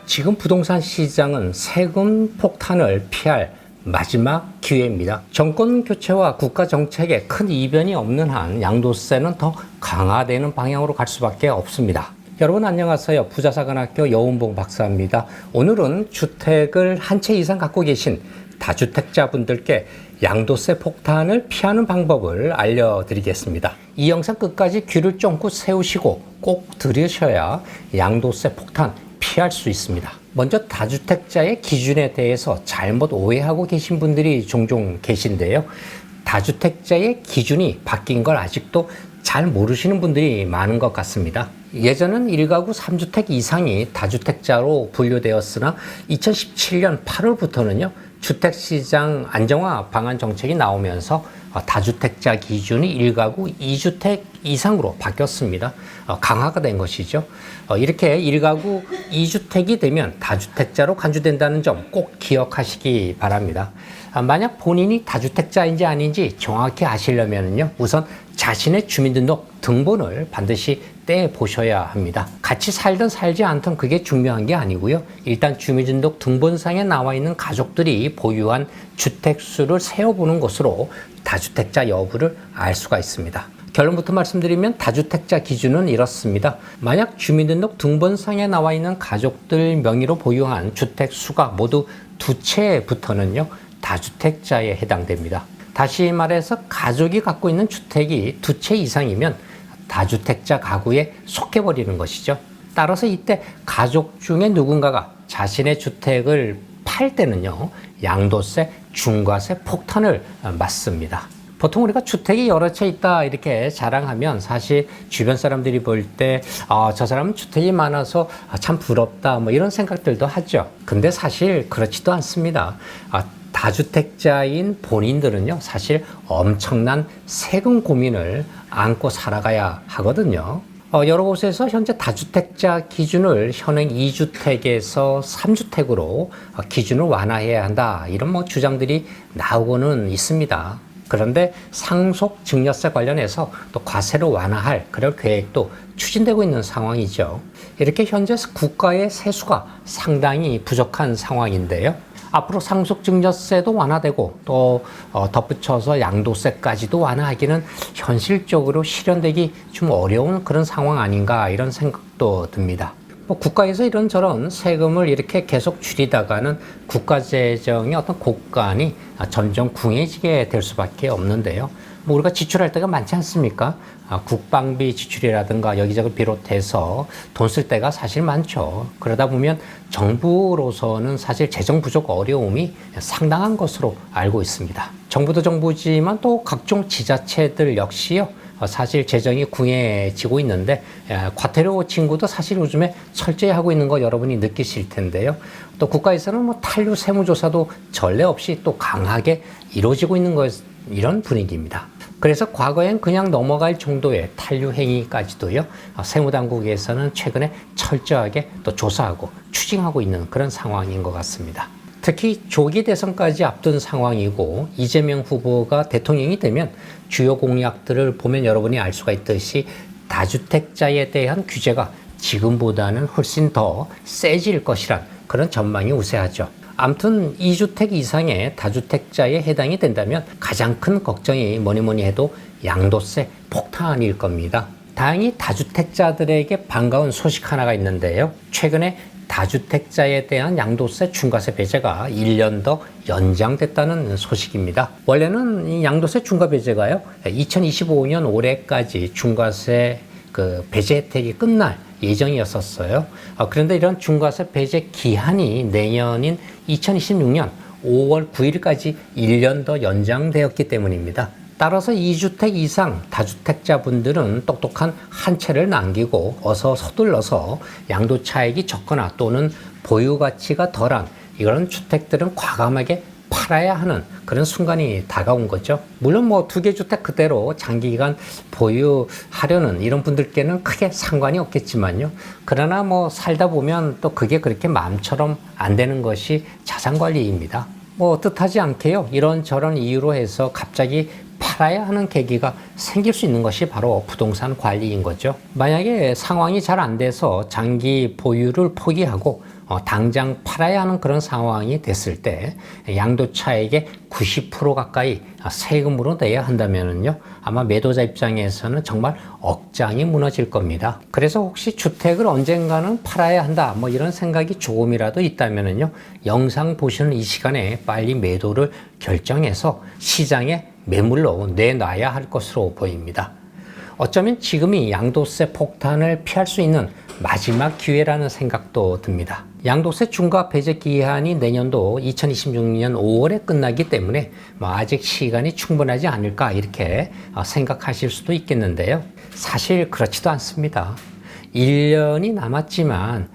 지금 부동산 시장은 세금 폭탄을 피할 마지막 기회입니다. 정권 교체와 국가 정책에 큰 이변이 없는 한 양도세는 더 강화되는 방향으로 갈 수밖에 없습니다. 여러분 안녕하세요. 부자사관학교 여운봉 박사입니다. 오늘은 주택을 한 채 이상 갖고 계신 다주택자분들께 양도세 폭탄을 피하는 방법을 알려드리겠습니다. 이 영상 끝까지 귀를 쫑긋 세우시고 꼭 들으셔야 양도세 폭탄 피할 수 있습니다. 먼저 다주택자의 기준에 대해서 잘못 오해하고 계신 분들이 종종 계신데요. 다주택자의 기준이 바뀐 걸 아직도 잘 모르시는 분들이 많은 것 같습니다. 예전은 1가구 3주택 이상이 다주택자로 분류되었으나 2017년 8월부터는요. 주택시장 안정화 방안 정책이 나오면서 다주택자 기준이 1가구 2주택 이상으로 바뀌었습니다. 강화가 된 것이죠. 이렇게 1가구 2주택이 되면 다주택자로 간주된다는 점 꼭 기억하시기 바랍니다. 만약 본인이 다주택자인지 아닌지 정확히 아시려면요. 우선 자신의 주민등록 등본을 반드시 떼 보셔야 합니다. 같이 살든 살지 않든 그게 중요한 게 아니고요. 일단 주민등록 등본상에 나와 있는 가족들이 보유한 주택수를 세어보는 것으로 다주택자 여부를 알 수가 있습니다. 결론부터 말씀드리면 다주택자 기준은 이렇습니다. 만약 주민등록 등본상에 나와 있는 가족들 명의로 보유한 주택수가 모두 2채부터는요. 다주택자에 해당됩니다. 다시 말해서 가족이 갖고 있는 주택이 2채 이상이면 다주택자 가구에 속해버리는 것이죠. 따라서 이때 가족 중에 누군가가 자신의 주택을 팔 때는요. 양도세, 중과세 폭탄을 맞습니다. 보통 우리가 주택이 여러 채 있다 이렇게 자랑하면 사실 주변 사람들이 볼 때 저 사람은 주택이 많아서 참 부럽다 뭐 이런 생각들도 하죠. 근데 사실 그렇지도 않습니다. 다주택자인 본인들은요, 사실 엄청난 세금 고민을 안고 살아가야 하거든요. 여러 곳에서 현재 다주택자 기준을 현행 2주택에서 3주택으로 기준을 완화해야 한다. 이런 주장들이 나오고는 있습니다. 그런데 상속 증여세 관련해서 또 과세를 완화할 그런 계획도 추진되고 있는 상황이죠. 이렇게 현재 국가의 세수가 상당히 부족한 상황인데요. 앞으로 상속증여세도 완화되고 또 덧붙여서 양도세까지도 완화하기는 현실적으로 실현되기 좀 어려운 그런 상황 아닌가 이런 생각도 듭니다. 국가에서 이런저런 세금을 이렇게 계속 줄이다가는 국가 재정의 어떤 곳간이 점점 궁해지게 될 수밖에 없는데요. 우리가 지출할 때가 많지 않습니까? 국방비 지출이라든가 여기저기 비롯해서 돈 쓸 때가 사실 많죠. 그러다 보면 정부로서는 사실 재정 부족 어려움이 상당한 것으로 알고 있습니다. 정부도 정부지만 또 각종 지자체들 역시요. 사실 재정이 궁해지고 있는데 과태료 징구도 사실 요즘에 철저히 하고 있는 거 여러분이 느끼실 텐데요. 또 국가에서는 탄류 세무조사도 전례 없이 또 강하게 이루어지고 있는 것 이런 분위기입니다. 그래서 과거엔 그냥 넘어갈 정도의 탄류 행위까지도요. 세무당국에서는 최근에 철저하게 또 조사하고 추징하고 있는 그런 상황인 것 같습니다. 특히 조기 대선까지 앞둔 상황이고 이재명 후보가 대통령이 되면 주요 공약들을 보면 여러분이 알 수가 있듯이 다주택자에 대한 규제가 지금보다는 훨씬 더 세질 것이란 그런 전망이 우세하죠. 아무튼 2주택 이상의 다주택자에 해당이 된다면 가장 큰 걱정이 뭐니 해도 양도세 폭탄일 겁니다. 다행히 다주택자들에게 반가운 소식 하나가 있는데요. 최근에 다주택자에 대한 양도세 중과세 배제가 1년 더 연장됐다는 소식입니다. 원래는 이 양도세 중과 배제가요. 2025년 올해까지 중과세 배제 혜택이 끝날 예정이었었어요. 그런데 이런 중과세 배제 기한이 내년인 2026년 5월 9일까지 1년 더 연장되었기 때문입니다. 따라서 2주택 이상 다주택자분들은 똑똑한 한 채를 남기고 어서 서둘러서 양도 차익이 적거나 또는 보유 가치가 덜한 이런 주택들은 과감하게 팔아야 하는 그런 순간이 다가온 거죠. 물론 2개 주택 그대로 장기간 보유하려는 이런 분들께는 크게 상관이 없겠지만요. 그러나 살다 보면 또 그게 그렇게 마음처럼 안 되는 것이 자산관리입니다. 뜻하지 않게요. 이런저런 이유로 해서 갑자기 팔아야 하는 계기가 생길 수 있는 것이 바로 부동산 관리인 거죠. 만약에 상황이 잘 안 돼서 장기 보유를 포기하고 당장 팔아야 하는 그런 상황이 됐을 때 양도차익의 90% 가까이 세금으로 내야 한다면요, 아마 매도자 입장에서는 정말 억장이 무너질 겁니다. 그래서 혹시 주택을 언젠가는 팔아야 한다 뭐 이런 생각이 조금이라도 있다면요, 영상 보시는 이 시간에 빨리 매도를 결정해서 시장에 매물로 내놔야 할 것으로 보입니다. 어쩌면 지금이 양도세 폭탄을 피할 수 있는 마지막 기회라는 생각도 듭니다. 양도세 중과 배제 기한이 내년도 2026년 5월에 끝나기 때문에 아직 시간이 충분하지 않을까 이렇게 생각하실 수도 있겠는데요. 사실 그렇지도 않습니다. 1년이 남았지만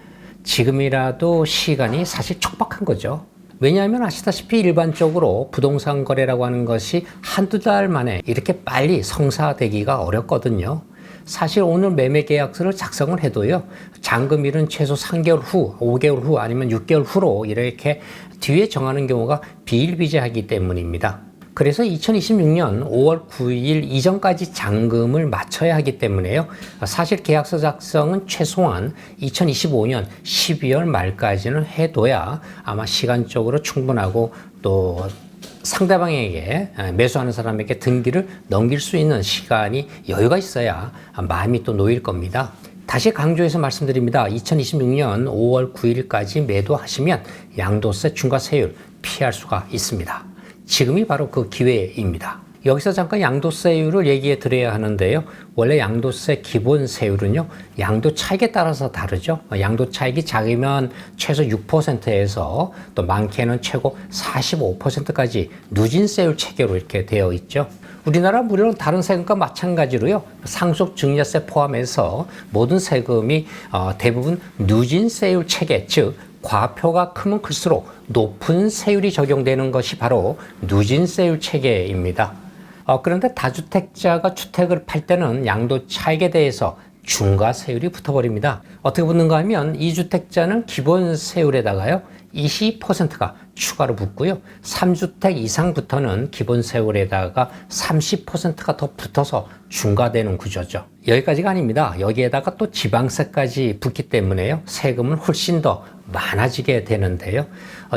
지금이라도 시간이 사실 촉박한 거죠. 왜냐하면 아시다시피 일반적으로 부동산 거래라고 하는 것이 한두 달 만에 이렇게 빨리 성사되기가 어렵거든요. 사실 오늘 매매 계약서를 작성을 해도요, 잔금일은 최소 3개월 후, 5개월 후 아니면 6개월 후로 이렇게 뒤에 정하는 경우가 비일비재하기 때문입니다. 그래서 2026년 5월 9일 이전까지 잔금을 맞춰야 하기 때문에요, 사실 계약서 작성은 최소한 2025년 12월 말까지는 해둬야 아마 시간적으로 충분하고 또 상대방에게, 매수하는 사람에게 등기를 넘길 수 있는 시간이 여유가 있어야 마음이 또 놓일 겁니다. 다시 강조해서 말씀드립니다. 2026년 5월 9일까지 매도하시면 양도세 중과세율 피할 수가 있습니다. 지금이 바로 그 기회입니다. 여기서 잠깐 양도세율을 얘기해 드려야 하는데요. 원래 양도세 기본 세율은요, 양도 차익에 따라서 다르죠. 양도 차익이 작으면 최소 6%에서 또 많게는 최고 45%까지 누진세율 체계로 이렇게 되어 있죠. 우리나라 물론 다른 세금과 마찬가지로요, 상속 증여세 포함해서 모든 세금이 대부분 누진세율 체계, 즉 과표가 크면 클수록 높은 세율이 적용되는 것이 바로 누진세율 체계입니다. 그런데 다주택자가 주택을 팔 때는 양도 차익에 대해서 중과세율이 붙어버립니다. 어떻게 붙는가 하면 2주택자는 기본 세율에다가요 20%가 추가로 붙고요, 3주택 이상부터는 기본 세율에다가 30%가 더 붙어서 중과되는 구조죠. 여기까지가 아닙니다. 여기에다가 또 지방세까지 붙기 때문에요, 세금은 훨씬 더 많아지게 되는데요.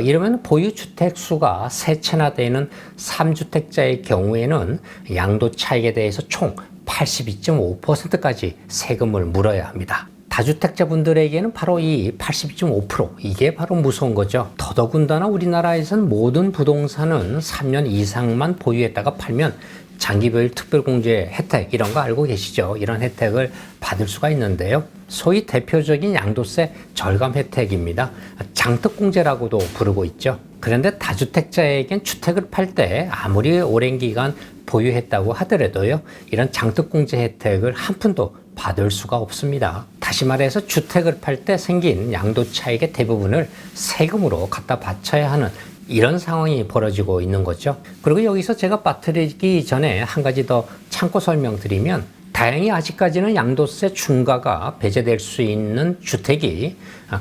이러면 보유 주택 수가 3채나 되는 3주택자의 경우에는 양도 차익에 대해서 총 82.5%까지 세금을 물어야 합니다. 다주택자분들에게는 바로 이 82.5%, 이게 바로 무서운 거죠. 더더군다나 우리나라에서는 모든 부동산은 3년 이상만 보유했다가 팔면 장기보유 특별공제 혜택, 이런 거 알고 계시죠? 이런 혜택을 받을 수가 있는데요. 소위 대표적인 양도세 절감 혜택입니다. 장특공제라고도 부르고 있죠. 그런데 다주택자에겐 주택을 팔 때 아무리 오랜 기간 보유했다고 하더라도요, 이런 장특공제 혜택을 한 푼도 받을 수가 없습니다. 다시 말해서 주택을 팔 때 생긴 양도 차익의 대부분을 세금으로 갖다 바쳐야 하는 이런 상황이 벌어지고 있는 거죠. 그리고 여기서 제가 빠뜨리기 전에 한 가지 더 참고 설명드리면, 다행히 아직까지는 양도세 중과가 배제될 수 있는 주택이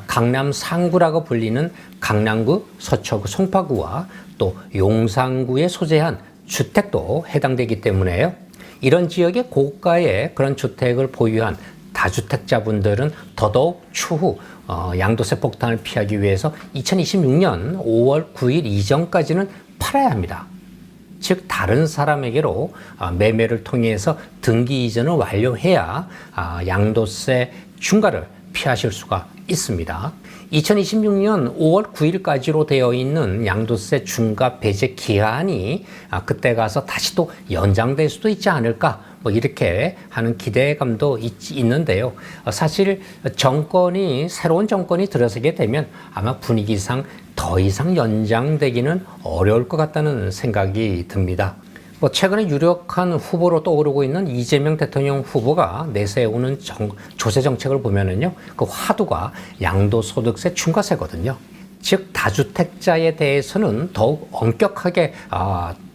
강남 상구라고 불리는 강남구, 서초구, 송파구와 또 용산구에 소재한 주택도 해당되기 때문에요, 이런 지역의 고가의 그런 주택을 보유한 다주택자분들은 더더욱 추후 양도세 폭탄을 피하기 위해서 2026년 5월 9일 이전까지는 팔아야 합니다. 즉 다른 사람에게로 매매를 통해서 등기 이전을 완료해야 양도세 중과를 피하실 수가 있습니다. 2026년 5월 9일까지로 되어 있는 양도세 중과 배제 기한이 그때 가서 다시 또 연장될 수도 있지 않을까, 뭐 이렇게 하는 기대감도 있는데요. 사실 새로운 정권이 들어서게 되면 아마 분위기상 더 이상 연장되기는 어려울 것 같다는 생각이 듭니다. 최근에 유력한 후보로 떠오르고 있는 이재명 대통령 후보가 내세우는 조세 정책을 보면은요, 그 화두가 양도소득세 중과세거든요. 즉 다주택자에 대해서는 더욱 엄격하게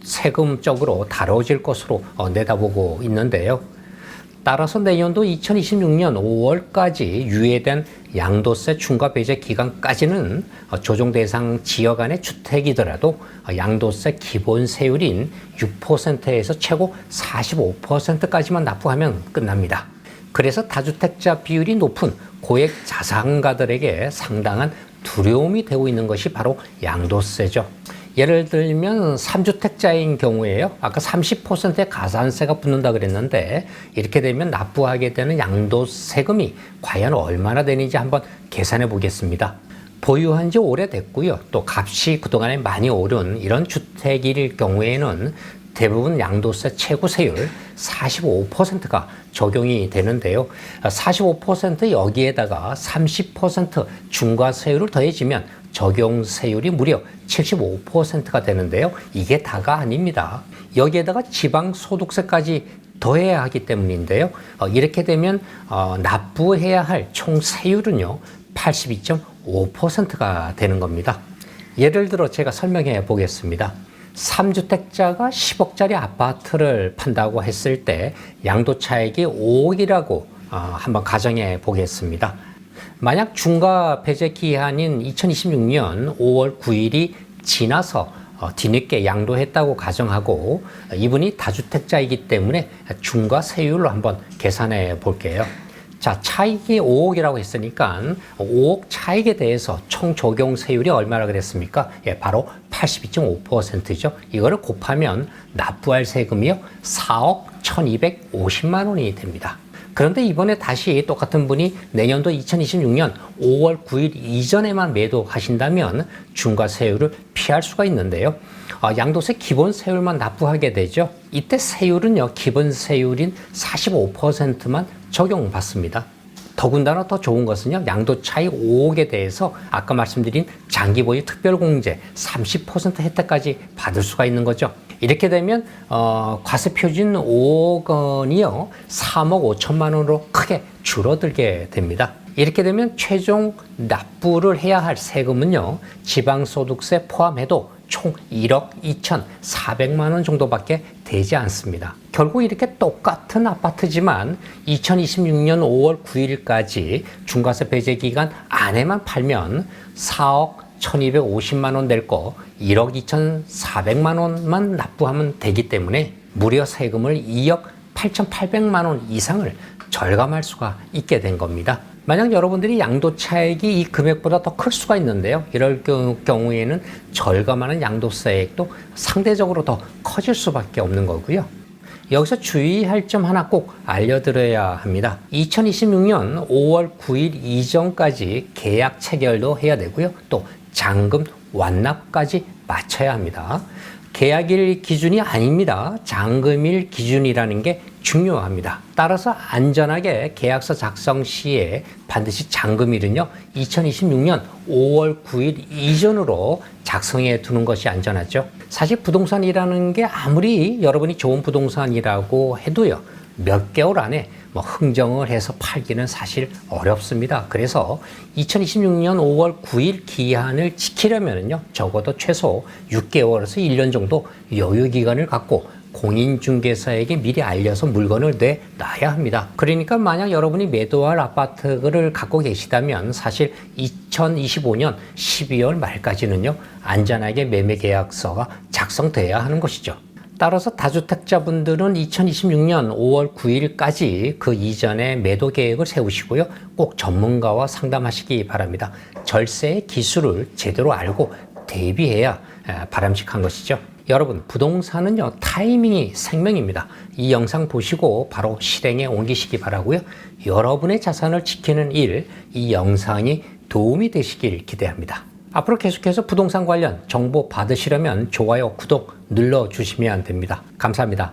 세금적으로 다뤄질 것으로 내다보고 있는데요. 따라서 내년도 2026년 5월까지 유예된 양도세 중과 배제 기간까지는 조정 대상 지역 안의 주택이더라도 양도세 기본 세율인 6%에서 최고 45%까지만 납부하면 끝납니다. 그래서 다주택자 비율이 높은 고액 자산가들에게 상당한 두려움이 되고 있는 것이 바로 양도세죠. 예를 들면 3주택자인 경우에요. 아까 30%의 가산세가 붙는다 그랬는데 이렇게 되면 납부하게 되는 양도세금이 과연 얼마나 되는지 한번 계산해 보겠습니다. 보유한 지 오래됐고요. 또 값이 그동안에 많이 오른 이런 주택일 경우에는 대부분 양도세 최고세율 45%가 적용이 되는데요. 45% 여기에다가 30% 중과세율을 더해지면 적용세율이 무려 75%가 되는데요. 이게 다가 아닙니다. 여기에다가 지방소득세까지 더해야 하기 때문인데요. 이렇게 되면 납부해야 할 총 세율은요 82.5%가 되는 겁니다. 예를 들어 제가 설명해 보겠습니다. 3주택자가 10억짜리 아파트를 판다고 했을 때 양도차익이 5억이라고 한번 가정해 보겠습니다. 만약 중과 배제 기한인 2026년 5월 9일이 지나서 뒤늦게 양도했다고 가정하고 이분이 다주택자이기 때문에 중과 세율로 한번 계산해 볼게요. 자, 차익이 5억이라고 했으니까 5억 차익에 대해서 총 적용 세율이 얼마나 그랬습니까? 예, 바로 82.5%죠. 이거를 곱하면 납부할 세금이요 4억 1,250만 원이 됩니다. 그런데 이번에 다시 똑같은 분이 내년도 2026년 5월 9일 이전에만 매도하신다면 중과세율을 피할 수가 있는데요. 양도세 기본 세율만 납부하게 되죠. 이때 세율은요, 기본 세율인 45%만 적용받습니다. 더군다나 더 좋은 것은요, 양도 차익 5억에 대해서 아까 말씀드린 장기 보유 특별공제 30% 혜택까지 받을 수가 있는 거죠. 이렇게 되면 과세 표준 5억 원이요 3억 5천만 원으로 크게 줄어들게 됩니다. 이렇게 되면 최종 납부를 해야 할 세금은요 지방소득세 포함해도 총 1억 2,400만 원 정도밖에 되지 않습니다. 결국 이렇게 똑같은 아파트지만 2026년 5월 9일까지 중과세 배제 기간 안에만 팔면 4억 1,250만 원 낼 거 1억 2,400만 원만 납부하면 되기 때문에 무려 세금을 2억 8,800만 원 이상을 절감할 수가 있게 된 겁니다. 만약 여러분들이 양도차익이 이 금액보다 더 클 수가 있는데요. 이럴 경우에는 절감하는 양도세액도 상대적으로 더 커질 수밖에 없는 거고요. 여기서 주의할 점 하나 꼭 알려드려야 합니다. 2026년 5월 9일 이전까지 계약 체결도 해야 되고요. 또 잔금 완납까지 마쳐야 합니다. 계약일 기준이 아닙니다. 잔금일 기준이라는 게 중요합니다. 따라서 안전하게 계약서 작성 시에 반드시 잔금일은요 2026년 5월 9일 이전으로 작성해 두는 것이 안전하죠. 사실 부동산이라는 게 아무리 여러분이 좋은 부동산이라고 해도요 몇 개월 안에 흥정을 해서 팔기는 사실 어렵습니다. 그래서 2026년 5월 9일 기한을 지키려면요 적어도 최소 6개월에서 1년 정도 여유 기간을 갖고 공인중개사에게 미리 알려서 물건을 내놔야 합니다. 그러니까 만약 여러분이 매도할 아파트를 갖고 계시다면 사실 2025년 12월 말까지는요 안전하게 매매계약서가 작성돼야 하는 것이죠. 따라서 다주택자분들은 2026년 5월 9일까지 그 이전에 매도 계획을 세우시고요. 꼭 전문가와 상담하시기 바랍니다. 절세의 기술을 제대로 알고 대비해야 바람직한 것이죠. 여러분, 부동산은요 타이밍이 생명입니다. 이 영상 보시고 바로 실행에 옮기시기 바라고요. 여러분의 자산을 지키는 일, 이 영상이 도움이 되시길 기대합니다. 앞으로 계속해서 부동산 관련 정보 받으시려면 좋아요, 구독 눌러주시면 됩니다. 감사합니다.